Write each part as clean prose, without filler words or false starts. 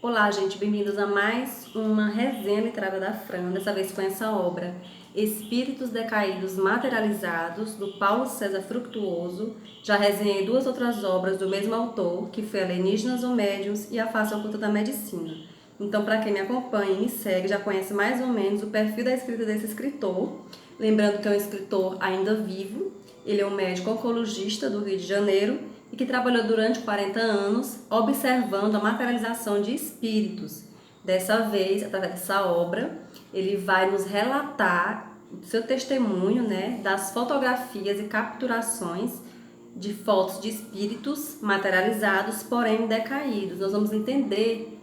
Olá, gente, bem-vindos a mais uma resenha literária da Fran, dessa vez com essa obra Espíritos Decaídos Materializados, do Paulo César Fructuoso. Já resenhei duas outras obras do mesmo autor, que foi Alienígenas ou Médiuns e A Face Oculta da Medicina. Então, para quem me acompanha e me segue, já conhece mais ou menos o perfil da escrita desse escritor. Lembrando que é um escritor ainda vivo, ele é um médico oncologista do Rio de Janeiro e que trabalhou durante 40 anos observando a materialização de espíritos. Dessa vez, através dessa obra, ele vai nos relatar o seu testemunho, das fotografias e capturações de fotos de espíritos materializados, porém decaídos. Nós vamos entender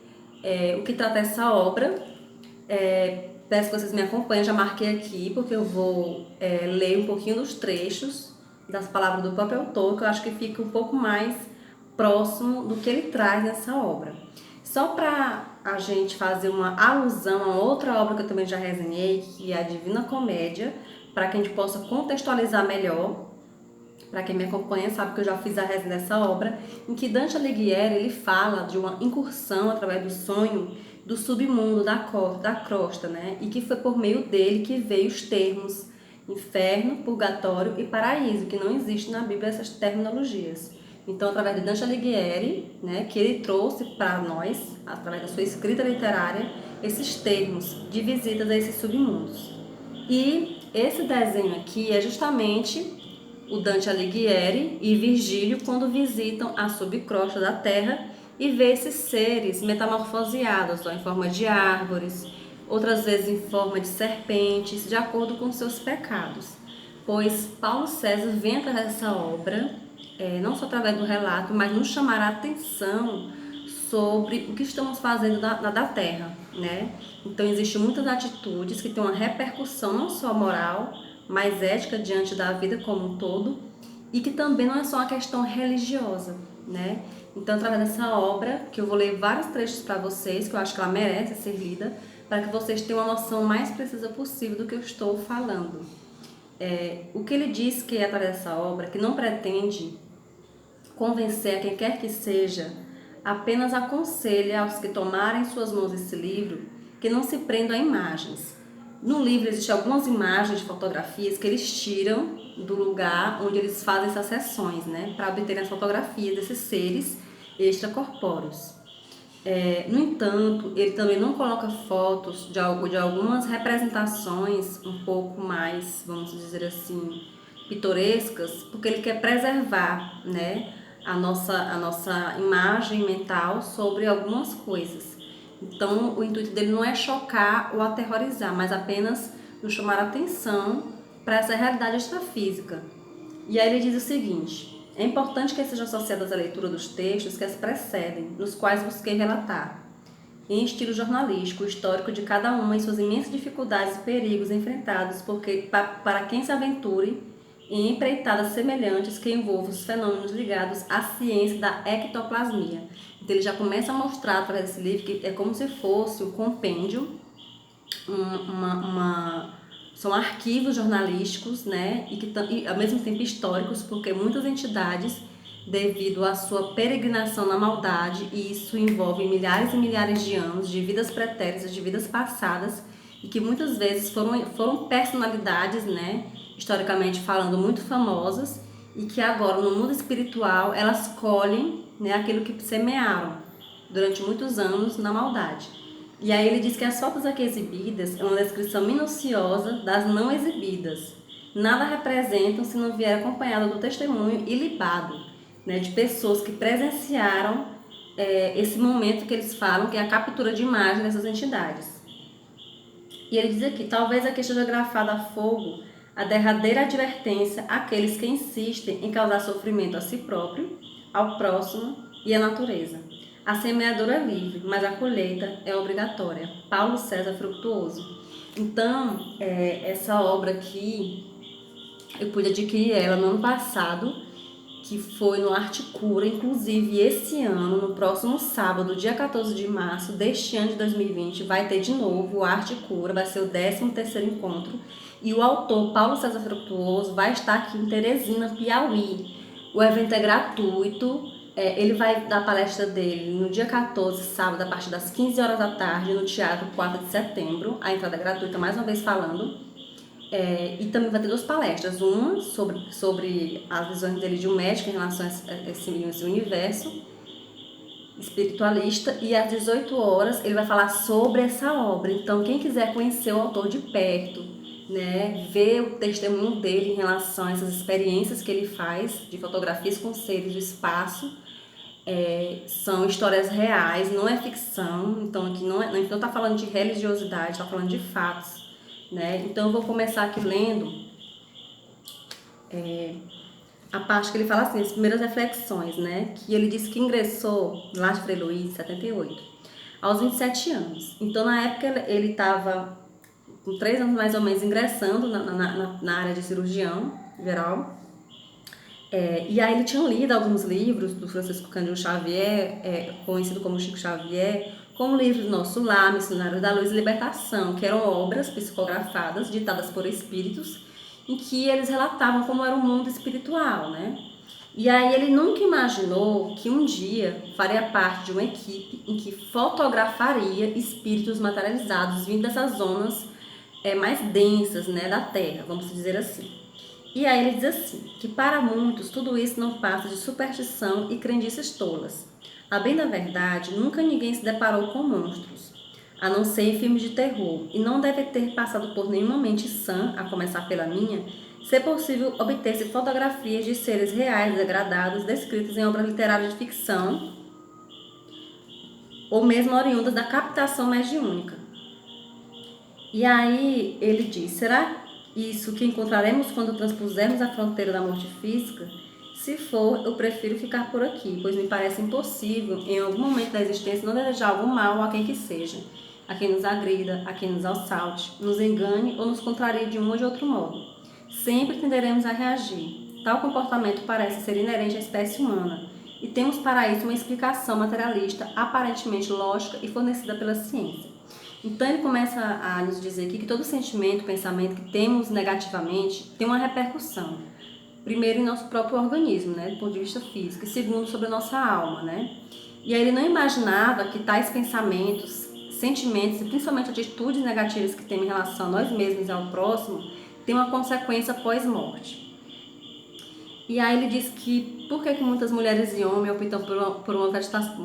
o que trata essa obra. Peço que vocês me acompanhem, já marquei aqui, porque eu vou ler um pouquinho dos trechos das palavras do próprio autor, que eu acho que fica um pouco mais próximo do que ele traz nessa obra. Só para a gente fazer uma alusão a outra obra que eu também já resenhei, que é a Divina Comédia, para que a gente possa contextualizar melhor. Para quem me acompanha sabe que eu já fiz a resenha dessa obra, em que Dante Alighieri ele fala de uma incursão através do sonho do submundo da crosta, e que foi por meio dele que veio os termos inferno, purgatório e paraíso, que não existe na Bíblia essas terminologias. Então, através de Dante Alighieri, que ele trouxe para nós, através da sua escrita literária, esses termos de visitas a esses submundos. E esse desenho aqui é justamente o Dante Alighieri e Virgílio quando visitam a subcrosta da Terra e vê esses seres metamorfoseados, em forma de árvores, outras vezes em forma de serpentes, de acordo com seus pecados. Pois Paulo César vem através dessa obra, não só através do relato, mas nos chamar a atenção sobre o que estamos fazendo na Terra, Então, existem muitas atitudes que têm uma repercussão não só moral, mas ética diante da vida como um todo, e que também não é só uma questão religiosa, Então, através dessa obra, que eu vou ler vários trechos para vocês, que eu acho que ela merece ser lida, para que vocês tenham uma noção mais precisa possível do que eu estou falando. O que ele diz que é através dessa obra, que não pretende convencer a quem quer que seja, apenas aconselha aos que tomarem em suas mãos esse livro que não se prendam a imagens. No livro existem algumas imagens de fotografias que eles tiram do lugar onde eles fazem essas sessões, para obter as fotografias desses seres extracorpóreos. No entanto, ele também não coloca fotos de algumas representações um pouco mais, vamos dizer assim, pitorescas, porque ele quer preservar, a nossa imagem mental sobre algumas coisas. Então, o intuito dele não é chocar ou aterrorizar, mas apenas nos chamar a atenção para essa realidade extrafísica. E aí ele diz o seguinte: é importante que sejam associadas à leitura dos textos que as precedem, nos quais busquei relatar, em estilo jornalístico, o histórico de cada uma e suas imensas dificuldades e perigos enfrentados para quem se aventure em empreitadas semelhantes que envolvam os fenômenos ligados à ciência da ectoplasmia. Então ele já começa a mostrar através desse livro que é como se fosse um compêndio, são arquivos jornalísticos, e ao mesmo tempo históricos, porque muitas entidades, devido à sua peregrinação na maldade, e isso envolve milhares e milhares de anos, de vidas pretéritas, de vidas passadas, e que muitas vezes foram personalidades, historicamente falando, muito famosas, e que agora no mundo espiritual elas colhem, aquilo que semearam durante muitos anos na maldade. E aí ele diz que as fotos aqui exibidas é uma descrição minuciosa das não exibidas. Nada representam se não vier acompanhado do testemunho ilibado, de pessoas que presenciaram esse momento que eles falam, que é a captura de imagem dessas entidades. E ele diz aqui: talvez aqui esteja grafada a fogo a derradeira advertência àqueles que insistem em causar sofrimento a si próprio, ao próximo e à natureza. A semeadura é livre, mas a colheita é obrigatória. Paulo César Fructuoso. Então, essa obra aqui, eu pude adquirir ela no ano passado, que foi no Arte Cura. Inclusive, esse ano, no próximo sábado, dia 14 de março deste ano de 2020, vai ter de novo o Arte Cura, vai ser o 13º encontro. E o autor, Paulo César Fructuoso, vai estar aqui em Teresina, Piauí. O evento é gratuito. Ele vai dar a palestra dele no dia 14, sábado, a partir das 15 horas da tarde, no Teatro 4 de Setembro. A entrada é gratuita, mais uma vez falando. E também vai ter 2 palestras. Uma sobre as visões dele de um médico em relação a esse universo espiritualista. E às 18 horas ele vai falar sobre essa obra. Então, quem quiser conhecer o autor de perto, né, ver o testemunho dele em relação a essas experiências que ele faz de fotografias com seres do espaço, são histórias reais, não é ficção. Então aqui não está falando de religiosidade, está falando de fatos, né? Então eu vou começar aqui lendo a parte que ele fala assim, as primeiras reflexões, né? Que ele disse que ingressou lá de Frei Luís, em 78, aos 27 anos. Então na época ele estava com 3 anos mais ou menos ingressando na área de cirurgião geral. E aí ele tinha lido alguns livros do Francisco Cândido Xavier, conhecido como Chico Xavier, como livros Nosso Lar, Missionários da Luz e Libertação, que eram obras psicografadas, ditadas por espíritos, em que eles relatavam como era o mundo espiritual, né? E aí ele nunca imaginou que um dia faria parte de uma equipe em que fotografaria espíritos materializados vindo dessas zonas mais densas, né, da Terra, vamos dizer assim. E aí ele diz assim, que para muitos tudo isso não passa de superstição e crendices tolas. A bem da verdade, nunca ninguém se deparou com monstros, a não ser em filmes de terror, e não deve ter passado por nenhuma mente sã, a começar pela minha, ser possível obter-se fotografias de seres reais degradados descritos em obras literárias de ficção, ou mesmo oriundas da captação mediúnica. E aí ele diz, será isso que encontraremos quando transpusermos a fronteira da morte física? Se for, eu prefiro ficar por aqui, pois me parece impossível, em algum momento da existência, não desejar algum mal a quem que seja, a quem nos agrida, a quem nos assalte, nos engane ou nos contrarie de um ou de outro modo. Sempre tenderemos a reagir. Tal comportamento parece ser inerente à espécie humana, e temos para isso uma explicação materialista, aparentemente lógica e fornecida pela ciência. Então ele começa a nos dizer aqui que todo sentimento, pensamento que temos negativamente tem uma repercussão. Primeiro em nosso próprio organismo, né, do ponto de vista físico, e segundo sobre a nossa alma, né? E aí ele não imaginava que tais pensamentos, sentimentos e principalmente atitudes negativas que temos em relação a nós mesmos e ao próximo têm uma consequência pós-morte. E aí ele diz que por que muitas mulheres e homens optam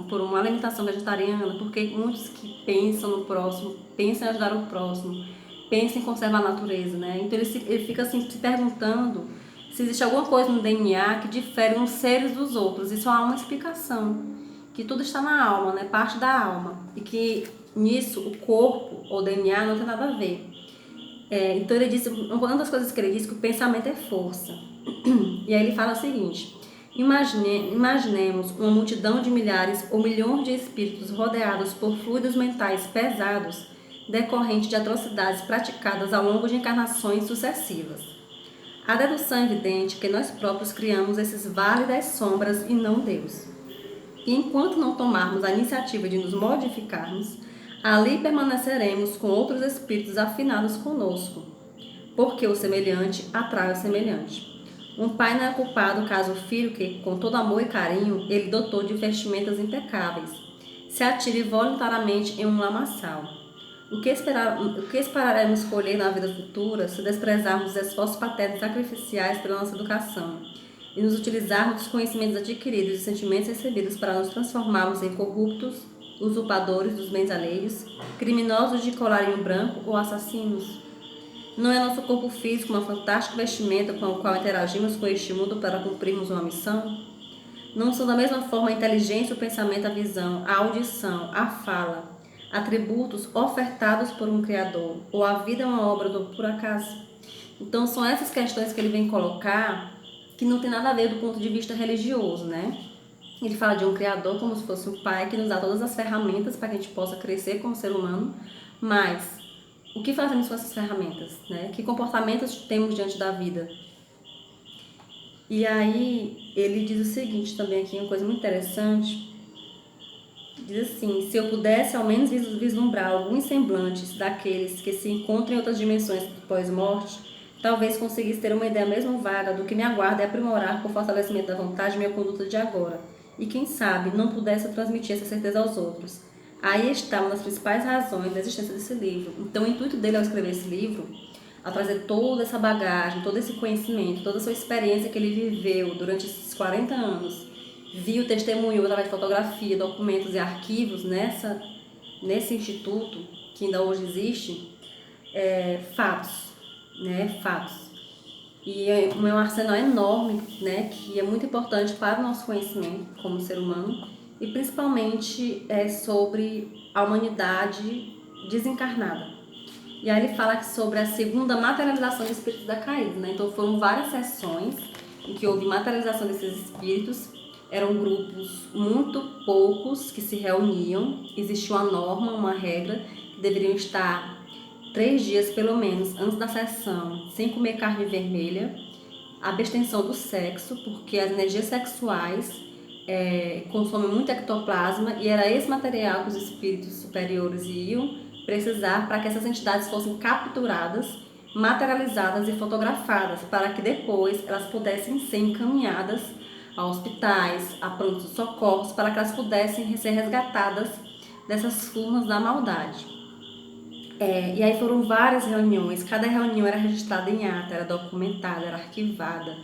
por uma alimentação vegetariana, porque muitos que pensam no próximo, pensam em ajudar o próximo, pensam em conservar a natureza, né? Então ele fica assim se perguntando se existe alguma coisa no DNA que difere uns seres dos outros. Isso há uma explicação, que tudo está na alma, né? Parte da alma, e que nisso o corpo ou DNA não tem nada a ver. Então ele disse, uma das coisas que ele diz, que o pensamento é força. E aí ele fala o seguinte, imaginemos uma multidão de milhares ou milhões de espíritos rodeados por fluidos mentais pesados decorrente de atrocidades praticadas ao longo de encarnações sucessivas. A dedução é evidente que nós próprios criamos esses vales das sombras e não Deus. E enquanto não tomarmos a iniciativa de nos modificarmos, ali permaneceremos com outros espíritos afinados conosco, porque o semelhante atrai o semelhante. Um pai não é culpado caso o filho que, com todo amor e carinho, ele dotou de vestimentas impecáveis, se atire voluntariamente em um lamaçal. O que esperaremos colher na vida futura se desprezarmos os esforços paternos e sacrificiais pela nossa educação e nos utilizarmos dos conhecimentos adquiridos e sentimentos recebidos para nos transformarmos em corruptos, usurpadores dos bens alheios, criminosos de colarinho branco ou assassinos? Não é nosso corpo físico uma fantástica vestimenta com a qual interagimos com este mundo para cumprirmos uma missão? Não são da mesma forma a inteligência, o pensamento, a visão, a audição, a fala, atributos ofertados por um Criador, ou a vida é uma obra do por acaso? Então são essas questões que ele vem colocar que não tem nada a ver do ponto de vista religioso, né? Ele fala de um Criador como se fosse um pai que nos dá todas as ferramentas para que a gente possa crescer como ser humano, mas o que fazemos com essas ferramentas, né? Que comportamentos temos diante da vida? E aí ele diz o seguinte também aqui, uma coisa muito interessante. Diz assim, se eu pudesse ao menos vislumbrar alguns semblantes daqueles que se encontram em outras dimensões pós-morte, talvez conseguisse ter uma ideia mesmo vaga do que me aguarda e aprimorar por fortalecimento da vontade minha conduta de agora, e, quem sabe, não pudesse transmitir essa certeza aos outros. Aí está uma das principais razões da existência desse livro. Então, o intuito dele ao escrever esse livro, ao trazer toda essa bagagem, todo esse conhecimento, toda a sua experiência que ele viveu durante esses 40 anos, viu, testemunhou através de fotografia, documentos e arquivos nesse instituto, que ainda hoje existe, fatos, né? Fatos. E é um arsenal enorme, né? Que é muito importante para o nosso conhecimento como ser humano, e principalmente sobre a humanidade desencarnada. E aí ele fala sobre a segunda materialização de espíritos decaídos, né? Então foram várias sessões em que houve materialização desses espíritos. Eram grupos muito poucos que se reuniam. Existia uma norma, uma regra, que deveriam estar 3 dias pelo menos antes da sessão sem comer carne vermelha, abstenção do sexo, porque as energias sexuais consomem muito ectoplasma, e era esse material que os espíritos superiores iam precisar para que essas entidades fossem capturadas, materializadas e fotografadas, para que depois elas pudessem ser encaminhadas a hospitais, a pronto-socorros, para que elas pudessem ser resgatadas dessas formas da maldade. E aí foram várias reuniões, cada reunião era registrada em ata, era documentada, era arquivada,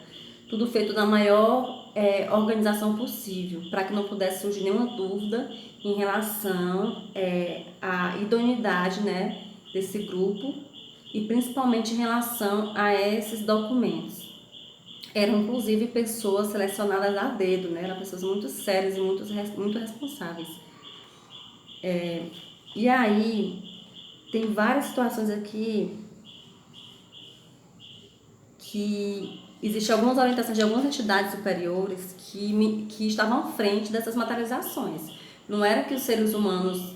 tudo feito na maior organização possível, para que não pudesse surgir nenhuma dúvida em relação à idoneidade, né, desse grupo, e principalmente em relação a esses documentos. Eram inclusive pessoas selecionadas a dedo, né, eram pessoas muito sérias e muito responsáveis. E aí tem várias situações aqui que existem algumas orientações de algumas entidades superiores que estavam à frente dessas materializações. Não era que os seres humanos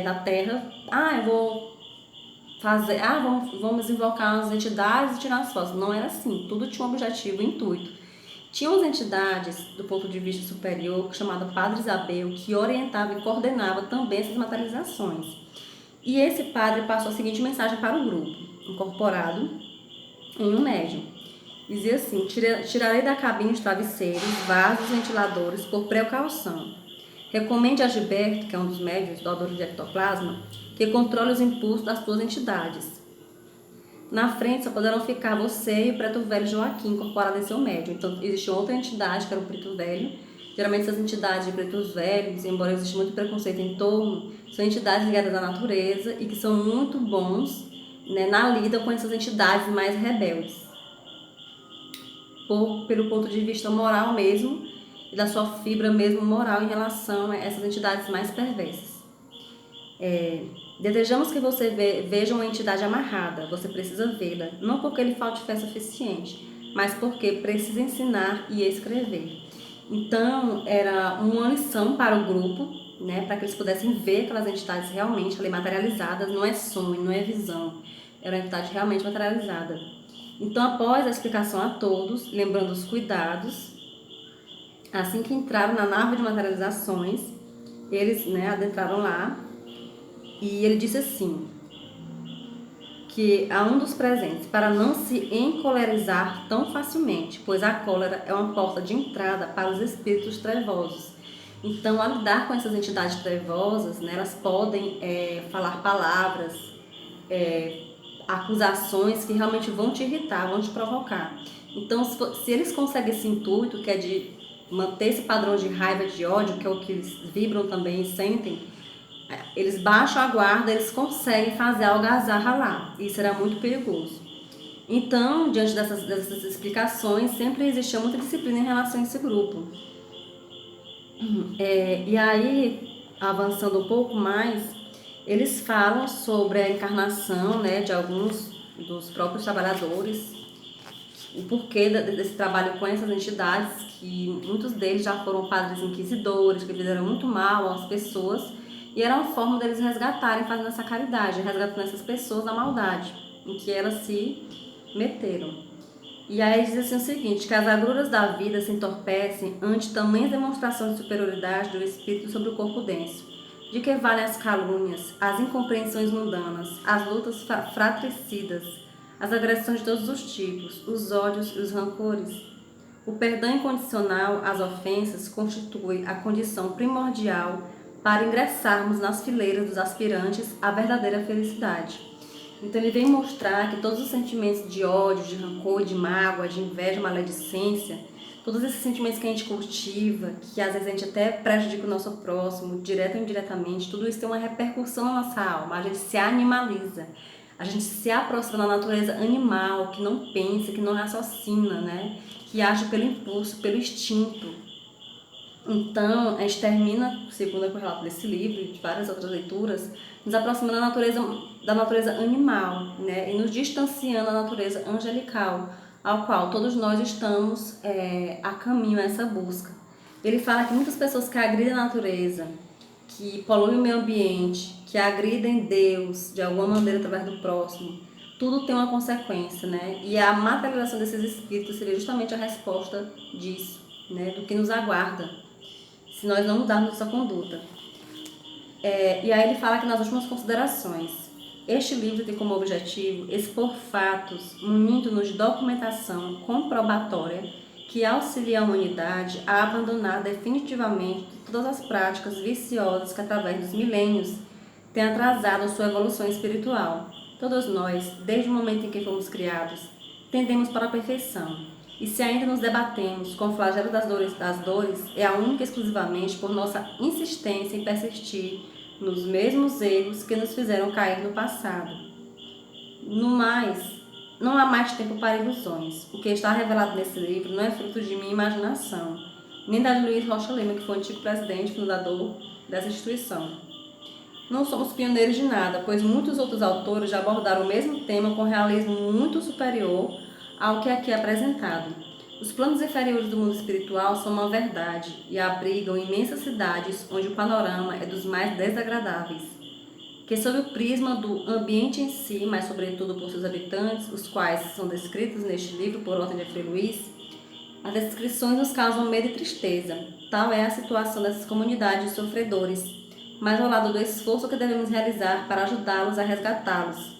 da Terra, eu vou fazer, vamos invocar as entidades e tirar as fotos. Não era assim, tudo tinha um objetivo, um intuito. Tinha umas entidades, do ponto de vista superior, chamada Padre Isabel, que orientava e coordenava também essas materializações. E esse padre passou a seguinte mensagem para o grupo, incorporado em um médium. Dizia assim: tirarei da cabine os travesseiros, vasos, ventiladores, por precaução. Recomende a Gilberto, que é um dos médiuns doadores de ectoplasma, que controle os impulsos das suas entidades. Na frente só poderão ficar você e o preto velho Joaquim, incorporado em seu médium. Então, existia outra entidade, que era o preto velho. Geralmente essas entidades de pretos velhos, embora exista muito preconceito em torno, são entidades ligadas à natureza e que são muito bons, né, na lida com essas entidades mais rebeldes. Pelo ponto de vista moral mesmo, e da sua fibra mesmo moral em relação a essas entidades mais perversas. Desejamos que você veja uma entidade amarrada, você precisa vê-la, não porque lhe falte fé suficiente, mas porque precisa ensinar e escrever. Então, era uma lição para o grupo, né, para que eles pudessem ver aquelas entidades realmente ali materializadas. Não é sonho, não é visão, era uma entidade realmente materializada. Então, após a explicação a todos, lembrando os cuidados, assim que entraram na nave de materializações, eles, né, adentraram lá, e ele disse assim, que a um dos presentes, para não se encolerizar tão facilmente, pois a cólera é uma porta de entrada para os espíritos trevosos. Então, ao lidar com essas entidades trevosas, né, elas podem falar palavras, acusações que realmente vão te irritar, vão te provocar. Então, se eles conseguem esse intuito, que é de manter esse padrão de raiva, de ódio, que é o que eles vibram também e sentem, eles baixam a guarda, eles conseguem fazer a algazarra lá. Isso será muito perigoso. Então, diante dessas explicações, sempre existia muita disciplina em relação a esse grupo. E aí, avançando um pouco mais, eles falam sobre a encarnação, né, de alguns dos próprios trabalhadores, o porquê desse trabalho com essas entidades, que muitos deles já foram padres inquisidores, que fizeram muito mal às pessoas, e era uma forma deles resgatarem, fazendo essa caridade, resgatando essas pessoas da maldade em que elas se meteram. E aí diz assim o seguinte, que as agruras da vida se entorpecem ante tamanhas demonstrações de superioridade do espírito sobre o corpo denso. De que valem as calúnias, as incompreensões mundanas, as lutas fratricidas, as agressões de todos os tipos, os ódios e os rancores? O perdão incondicional às ofensas constitui a condição primordial para ingressarmos nas fileiras dos aspirantes à verdadeira felicidade. Então ele vem mostrar que todos os sentimentos de ódio, de rancor, de mágoa, de inveja, maledicência, todos esses sentimentos que a gente cultiva, que às vezes a gente até prejudica o nosso próximo, direto ou indiretamente, tudo isso tem uma repercussão na nossa alma, a gente se animaliza, a gente se aproxima da natureza animal, que não pensa, que não raciocina, né? Que age pelo impulso, pelo instinto. Então, a gente termina, segundo o relato desse livro e de várias outras leituras, nos aproximando da natureza animal, né? E nos distanciando da natureza angelical, ao qual todos nós estamos a caminho a essa busca. Ele fala que muitas pessoas que agridem a natureza, que poluem o meio ambiente, que agridem Deus de alguma maneira através do próximo, tudo tem uma consequência, né? E a materialização desses espíritos seria justamente a resposta disso, né? Do que nos aguarda, se nós não mudarmos essa conduta. E aí ele fala que nas últimas considerações, este livro tem como objetivo expor fatos munindo-nos de documentação comprobatória que auxilia a humanidade a abandonar definitivamente todas as práticas viciosas que através dos milênios têm atrasado sua evolução espiritual. Todos nós, desde o momento em que fomos criados, tendemos para a perfeição. E se ainda nos debatemos com o flagelo das dores, é a única e exclusivamente por nossa insistência em persistir nos mesmos erros que nos fizeram cair no passado. No mais, não há mais tempo para ilusões. O que está revelado nesse livro não é fruto de minha imaginação, nem da de Luiz Rocha Lima, que foi o antigo presidente e fundador dessa instituição. Não somos pioneiros de nada, pois muitos outros autores já abordaram o mesmo tema com realismo muito superior ao que aqui é apresentado. Os planos inferiores do mundo espiritual são uma verdade e abrigam imensas cidades onde o panorama é dos mais desagradáveis, que sob o prisma do ambiente em si, mas sobretudo por seus habitantes, os quais são descritos neste livro por ordem de Frei Luiz, as descrições nos causam medo e tristeza. Tal é a situação dessas comunidades de sofredores, mas ao lado do esforço que devemos realizar para ajudá-los a resgatá-los.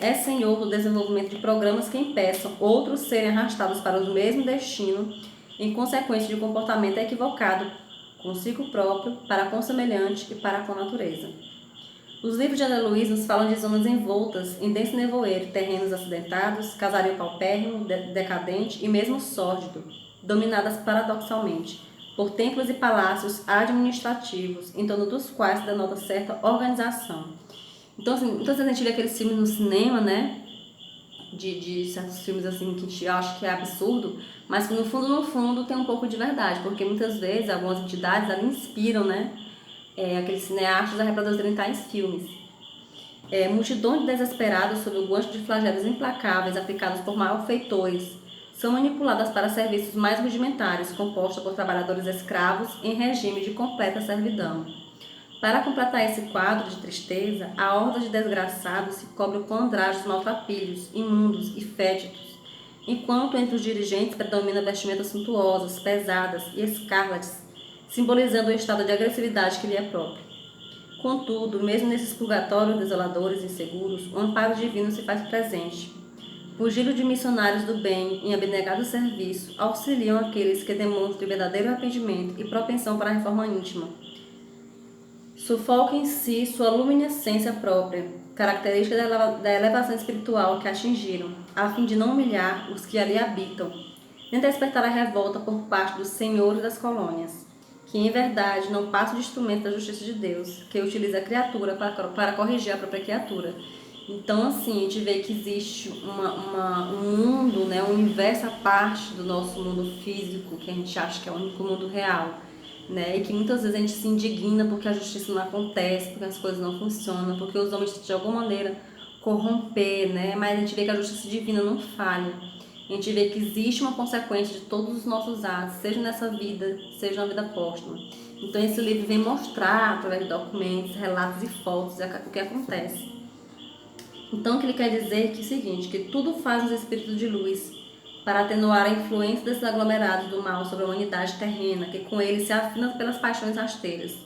É senhor do desenvolvimento de programas que impeçam outros serem arrastados para o mesmo destino em consequência de um comportamento equivocado consigo próprio, para com o semelhante e para com a natureza. Os livros de André Luiz nos falam de zonas envoltas em denso nevoeiro, terrenos acidentados, casario paupérrimo, decadente e mesmo sórdido, dominadas paradoxalmente por templos e palácios administrativos, em torno dos quais se denota certa organização. Então, assim, muitas vezes a gente vê aqueles filmes no cinema, né? De certos filmes assim que a gente acha que é absurdo, mas que no fundo tem um pouco de verdade, porque muitas vezes algumas entidades ali inspiram, né? Aqueles cineastas a reproduzirem tais filmes. Multidões de desesperados sob o gancho de flagelos implacáveis aplicados por malfeitores são manipuladas para serviços mais rudimentares, compostos por trabalhadores escravos em regime de completa servidão. Para completar esse quadro de tristeza, a horda de desgraçados se cobre com andrajos maltrapilhos, imundos e fétidos, enquanto entre os dirigentes predomina vestimentas suntuosas, pesadas e escarlates, simbolizando o estado de agressividade que lhe é próprio. Contudo, mesmo nesses purgatórios desoladores e inseguros, o amparo divino se faz presente. Fugindo de missionários do bem em abnegado serviço, auxiliam aqueles que demonstrem verdadeiro arrependimento e propensão para a reforma íntima. Sufoca em si sua luminescência própria, característica da elevação espiritual que atingiram, a fim de não humilhar os que ali habitam, nem despertar a revolta por parte dos senhores das colônias, que em verdade não passam de instrumento da justiça de Deus, que utiliza a criatura para corrigir a própria criatura. Então, assim, a gente vê que existe um mundo, né, um universo à parte do nosso mundo físico, que a gente acha que é o único mundo real, né, e que muitas vezes a gente se indigna porque a justiça não acontece, porque as coisas não funcionam, porque os homens de alguma maneira corromper, né, mas a gente vê que a justiça divina não falha. A gente vê que existe uma consequência de todos os nossos atos, seja nessa vida, seja na vida póstuma. Então esse livro vem mostrar, através de documentos, relatos e fotos, o que acontece. Então o que ele quer dizer é que é o seguinte, que tudo faz os espíritos de luz para atenuar a influência desses aglomerados do mal sobre a humanidade terrena, que com ele se afina pelas paixões rasteiras,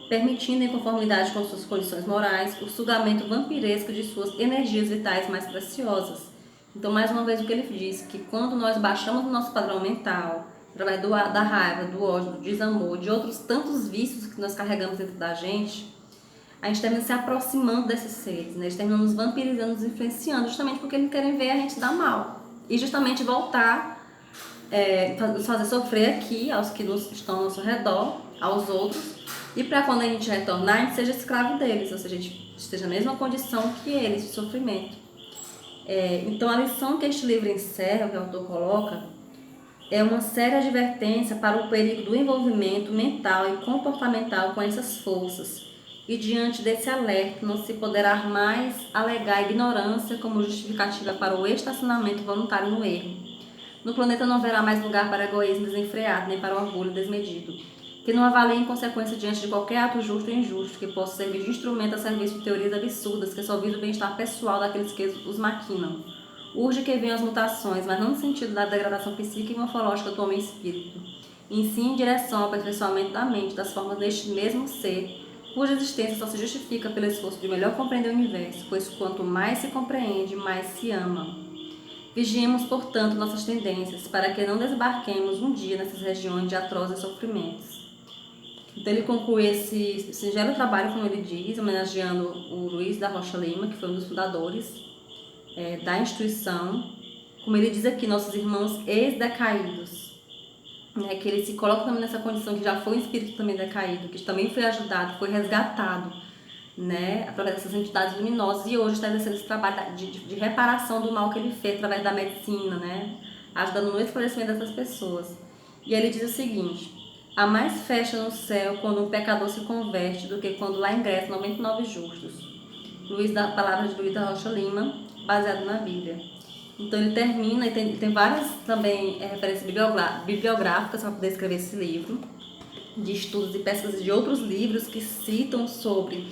permitindo, em conformidade com suas condições morais, o sugamento vampiresco de suas energias vitais mais preciosas, Então, mais uma vez, o que ele diz, que quando nós baixamos o nosso padrão mental, através da raiva, do ódio, do desamor, de outros tantos vícios que nós carregamos dentro da gente, a gente termina se aproximando desses seres, né? Eles terminam nos vampirizando, nos influenciando, justamente porque eles querem ver a gente dar mal. E justamente voltar, nos fazer sofrer aqui, aos que estão ao nosso redor, aos outros, e para quando a gente retornar, a gente seja escravo deles, ou seja, a gente esteja na mesma condição que eles, de sofrimento. Então, a lição que este livro encerra, que o autor coloca, é uma séria advertência para o perigo do envolvimento mental e comportamental com essas forças. E diante desse alerta, não se poderá mais alegar a ignorância como justificativa para o estacionamento voluntário no erro. No planeta não haverá mais lugar para egoísmo desenfreado, nem para orgulho desmedido, que não avaliem consequência diante de qualquer ato justo ou injusto, que possa servir de instrumento a serviço de teorias absurdas que só visam o bem-estar pessoal daqueles que os maquinam. Urge que venham as mutações, mas não no sentido da degradação psíquica e morfológica do homem espírito, e sim em direção ao aperfeiçoamento da mente, das formas deste mesmo ser, cuja existência só se justifica pelo esforço de melhor compreender o universo, pois quanto mais se compreende, mais se ama. Vigiemos, portanto, nossas tendências, para que não desembarquemos um dia nessas regiões de atrozes sofrimentos. Então ele conclui esse singelo trabalho, como ele diz, homenageando o Luiz da Rocha Lima, que foi um dos fundadores da instituição. Como ele diz aqui, nossos irmãos ex-decaídos, né, que ele se coloca também nessa condição que já foi um espírito também decaído, que também foi ajudado, foi resgatado, né, através dessas entidades luminosas, e hoje está exercendo esse trabalho de reparação do mal que ele fez através da medicina, né, ajudando no esclarecimento dessas pessoas. E ele diz o seguinte: há mais festa no céu quando um pecador se converte do que quando lá ingressam 99 justos. Palavras de Luiz da Rocha Lima, baseado na Bíblia. Então ele termina, e tem várias também referências bibliográficas para poder escrever esse livro, de estudos e pesquisas de outros livros que citam sobre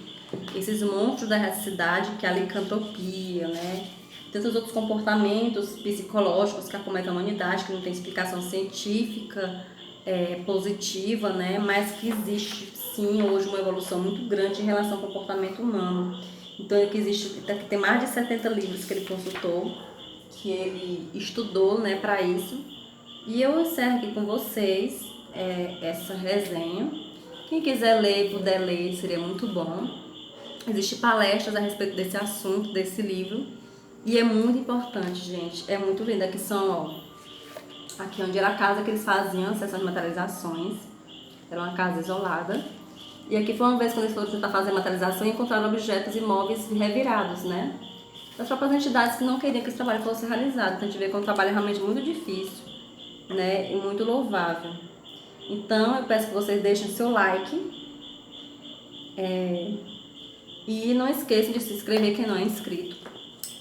esses monstros da erraticidade, que é a licantropia, né? Tantos outros comportamentos psicológicos que acometem a humanidade, que não tem explicação científica positiva, né? Mas que existe sim hoje uma evolução muito grande em relação ao comportamento humano. Então tem mais de 70 livros que ele consultou, que ele estudou, né, para isso. E eu encerro aqui com vocês essa resenha. Quem quiser ler, puder ler, seria muito bom. Existem palestras a respeito desse assunto, desse livro, e é muito importante, gente. É muito lindo. Aqui são, aqui onde era a casa que eles faziam essas materializações. Era uma casa isolada. E aqui foi uma vez quando eles foram tentar fazer materialização e encontraram objetos imóveis revirados, né? Das próprias entidades que não queriam que esse trabalho fosse realizado. Então a gente vê que é um trabalho realmente muito difícil, né? E muito louvável. Então eu peço que vocês deixem seu like. E não esqueçam de se inscrever quem não é inscrito.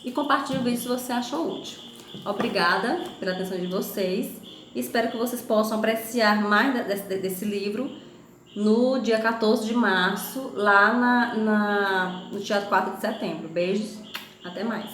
E compartilhe o vídeo se você achou útil. Obrigada pela atenção de vocês. Espero que vocês possam apreciar mais desse livro no dia 14 de março, lá no Teatro 4 de Setembro. Beijos, até mais.